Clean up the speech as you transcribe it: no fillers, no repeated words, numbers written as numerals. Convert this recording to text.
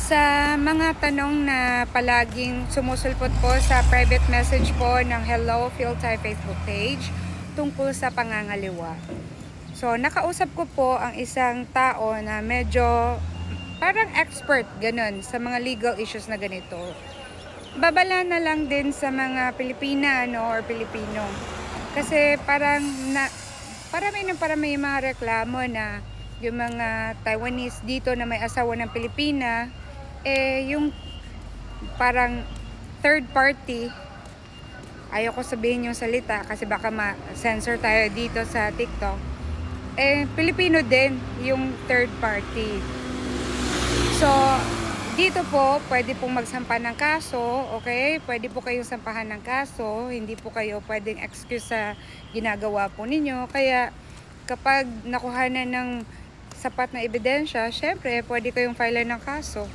Sa mga tanong na palaging sumusulpot po sa private message po ng Hello Phil-Thai Facebook page tungkol sa pangangaliwa. So, nakausap ko po ang isang tao na medyo parang expert ganun sa mga legal issues na ganito. Babala na lang din sa mga Pilipina or Pilipino. Kasi parang may mga reklamo na yung mga Taiwanese dito na may asawa ng Pilipina, yung parang third party, ayoko sabihin yung salita kasi baka ma-censor tayo dito sa TikTok, Pilipino din yung third party. So, dito po, pwede pong magsampa ng kaso, okay? Pwede po kayong sampahan ng kaso, hindi po kayo pwedeng excuse sa ginagawa po ninyo. Kaya, kapag nakuhanan ng sapat na ebidensya, syempre, pwede kayong file ng kaso.